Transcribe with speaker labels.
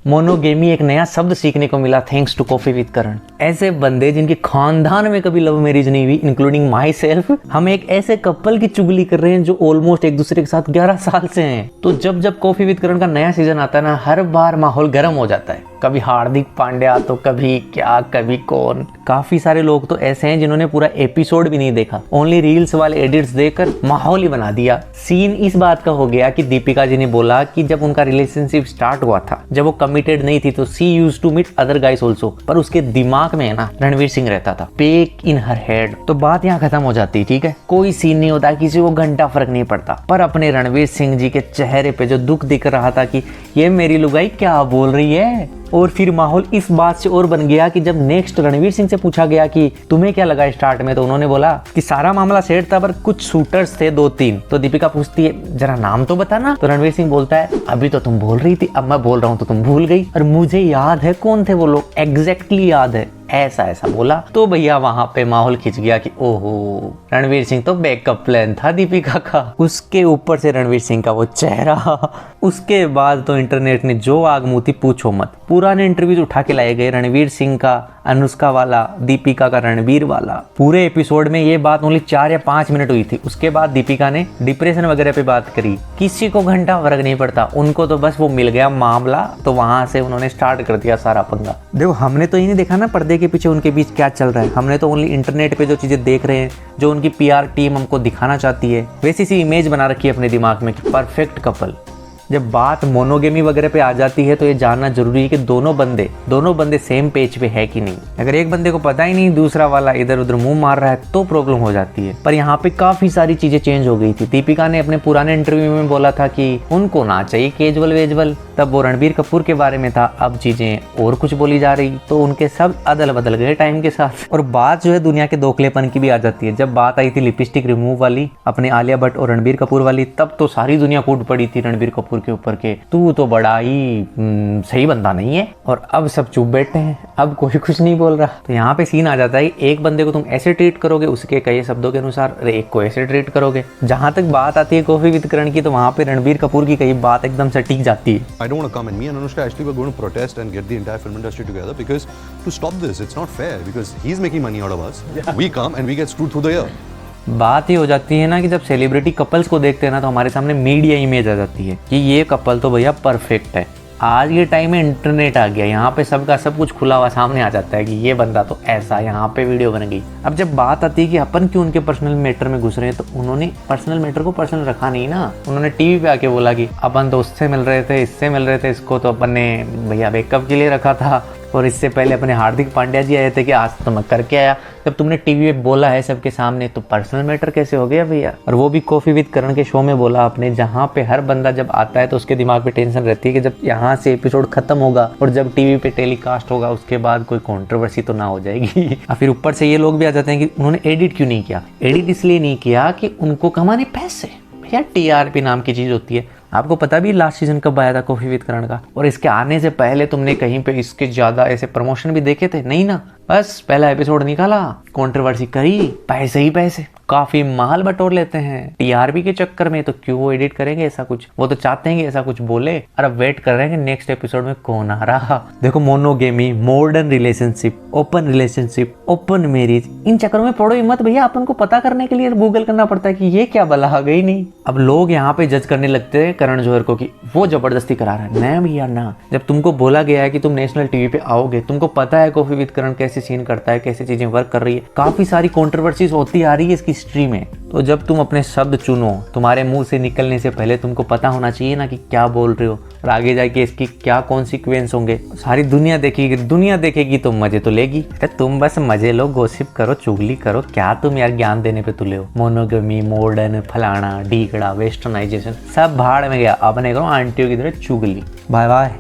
Speaker 1: Monogamy एक नया शब्द सीखने को मिला थैंक्स टू कॉफी विद करण। ऐसे बंदे जिनके खानदान में कभी लव मैरिज नहीं हुई, इंक्लूडिंग माई सेल्फ, हम एक ऐसे कपल की चुगली कर रहे हैं जो ऑलमोस्ट एक दूसरे के साथ 11 साल से हैं। तो जब कॉफी विद करण का नया सीजन आता है ना, हर बार माहौल गर्म हो जाता है। कभी हार्दिक पांड्या तो कभी क्या, कभी कौन। काफी सारे लोग तो ऐसे हैं जिन्होंने पूरा एपिसोड भी नहीं देखा, ओनली रील्स वाले एडिट्स देखकर माहौल ही बना दिया। सीन इस बात का हो गया कि दीपिका जी ने बोला कि जब उनका रिलेशनशिप स्टार्ट हुआ था, जब वो कमिटेड नहीं थी, तो she used to meet other guys also, पर उसके दिमाग में है ना रणवीर सिंह रहता था, पेक इन हर हेड। तो बात यहाँ खत्म हो जाती, ठीक है, कोई सीन नहीं होता, किसी को घंटा फर्क नहीं पड़ता। पर अपने रणवीर सिंह जी के चेहरे पे जो दुख दिख रहा था कि ये मेरी लुगाई क्या बोल रही है। और फिर माहौल इस बात से और बन गया कि जब नेक्स्ट रणवीर सिंह से पूछा गया कि तुम्हें क्या लगा स्टार्ट में, तो उन्होंने बोला कि सारा मामला सेट था पर कुछ शूटर्स थे 2-3। तो दीपिका पूछती है जरा नाम तो बताना, तो रणवीर सिंह बोलता है अभी तो तुम बोल रही थी, अब मैं बोल रहा हूँ तो तुम भूल गई, और मुझे याद है कौन थे वो लोग, एग्जैक्टली याद है, ऐसा बोला। तो भैया वहां पे माहौल खिंच गया कि ओहो, रणवीर सिंह तो बैकअप प्लान था दीपिका का। उसके ऊपर से रणवीर सिंह का वो चेहरा, उसके बाद तो इंटरनेट ने जो आग मुती पूछो मत। पुराने इंटरव्यूज उठा के लाए गए, रणवीर सिंह का अनुष्का वाला, दीपिका का रणवीर वाला। पूरे एपिसोड में ये बात ओनली 4 या 5 मिनट हुई थी। उसके बाद दीपिका ने डिप्रेशन वगैरह पे बात करी, किसी को घंटा फर्क नहीं पड़ता, उनको तो बस वो मिल गया मामला, तो वहां से उन्होंने स्टार्ट कर दिया सारा पंगा। देखो हमने तो ये नहीं देखा ना पर्दे के पीछे उनके बीच क्या चल रहा है, हमने तो ओनली इंटरनेट पे जो चीजें देख रहे हैं, जो उनकी पीआर टीम हमको दिखाना चाहती है, वैसी सी इमेज बना रखी है अपने दिमाग में कि परफेक्ट कपल। जब बात मोनोगेमी वगैरह पे आ जाती है तो ये जानना जरूरी है कि दोनों बंदे सेम पेज पे है कि नहीं। अगर एक बंदे को पता ही नहीं, दूसरा वाला इधर उधर मुंह मार रहा है, तो प्रॉब्लम हो जाती है। पर यहाँ पे काफी सारी चीजें चेंज हो गई थी। दीपिका ने अपने पुराने इंटरव्यू में बोला था कि उनको ना चाहिए केजुअल वेजुअल, तब वो रणबीर कपूर के बारे में था, अब चीजें और कुछ बोली जा रही, तो उनके सब अदल बदल गए टाइम के साथ। और बात जो है दुनिया के दोखलेपन की भी आ जाती है। जब बात आई थी लिपस्टिक रिमूव वाली अपने आलिया भट्ट और रणबीर कपूर वाली, तब तो सारी दुनिया कूट पड़ी थी रणबीर कपूर के ऊपर के तू तो बड़ा ही सही बंदा नहीं है। और अब सब चुप बैठे हैं, अब कोई कुछ नहीं बोल रहा। तो यहाँ पे सीन आ जाता है, एक बंदे को तुम ऐसे ट्रीट करोगे उसके कई शब्दों के अनुसार, एक को ऐसे ट्रीट करोगे। जहां तक बात आती है कॉफी विद करण की, तो वहां पे रणबीर कपूर की कई बात एकदम से टिक जाती है।
Speaker 2: I don't want to come, and me and Anushka actually were going to protest and get the entire film industry together because to stop this, it's not fair because he's making money out of us. Yeah. We come and we get screwed through the ear.
Speaker 1: बात ही हो जाती है ना कि जब celebrity couples को देखते हैं ना, तो हमारे सामने मीडिया इमेज आ जाती है कि ये कपल तो भैया परफेक्ट है। आज के टाइम में इंटरनेट आ गया, यहाँ पे सबका सब कुछ खुला हुआ सामने आ जाता है कि ये बंदा तो ऐसा, यहाँ पे वीडियो बन गई। अब जब बात आती है कि अपन क्यों उनके पर्सनल मैटर में घुस रहे हैं, तो उन्होंने पर्सनल मैटर को पर्सनल रखा नहीं ना। उन्होंने टीवी पे आके बोला कि अपन तो उससे मिल रहे थे, इससे मिल रहे थे, इसको तो अपन ने भैया बैकअप के लिए रखा था, और इससे पहले अपने हार्दिक पांड्या जी आए थे कि आज तो मैं करके आया। जब तुमने टीवी पे बोला है सबके सामने, तो पर्सनल मैटर कैसे हो गया भैया। और वो भी कॉफी विद करण के शो में बोला आपने, जहाँ पे हर बंदा जब आता है तो उसके दिमाग पे टेंशन रहती है कि जब यहाँ से एपिसोड खत्म होगा और जब टीवी पे टेलीकास्ट होगा उसके बाद कोई कंट्रोवर्सी तो ना हो जाएगी। और फिर ऊपर से ये लोग भी आ जाते हैं कि उन्होंने एडिट क्यों नहीं किया। एडिट इसलिए नहीं किया कि उनको कमाने पैसे, भैया टीआरपी नाम की चीज होती है। आपको पता भी लास्ट सीजन कब आया था कॉफी विद करण का, और इसके आने से पहले तुमने कहीं पे इसके ज्यादा ऐसे प्रमोशन भी देखे थे? नहीं ना, बस पहला एपिसोड निकाला, कंट्रोवर्सी करी, पैसे ही पैसे, काफी माल बटोर लेते हैं टीआरपी के चक्कर में। तो क्यों वो एडिट करेंगे ऐसा कुछ, वो तो चाहते हैं कि ऐसा कुछ बोले, और अब वेट कर रहे हैं कि नेक्स्ट एपिसोड में कौन आ रहा। देखो monogamy, modern relationship, open marriage, इन चक्करों में पड़ो ही मत भैया। अपन को पता करने के लिए गूगल करना पड़ता है कि ये क्या बला आ गई नहीं। अब लोग यहाँ पे जज करने लगते हैं करण जौहर को कि वो जबरदस्ती करा रहा है। ना भैया ना, जब तुमको बोला गया है कि तुम नेशनल टीवी पे आओगे, तुमको पता है कॉफी विद करण कैसे सीन करता है, कैसे चीजें वर्क कर रही है, काफी सारी कंट्रोवर्सीज होती आ रही है इसकी हिस्ट्री में। तो जब तुम अपने शब्द चुनो, तुम्हारे मुंह से निकलने से पहले तुमको पता होना चाहिए ना कि क्या बोल रहे हो और आगे जाके इसकी क्या कॉन्सिक्वेंस होंगे। सारी दुनिया देखेगी तो मजे तो लेगी। तुम बस मजे लो, गॉसिप करो, चुगली करो, क्या तुम यार ज्ञान देने पे तुले हो। मोनोगमी, मॉडर्न, फलाना ढीकड़ा, वेस्टर्नाइजेशन, सब भाड़ में गया। अब नहीं करो आंटियों की तरह चुगली। Bye bye.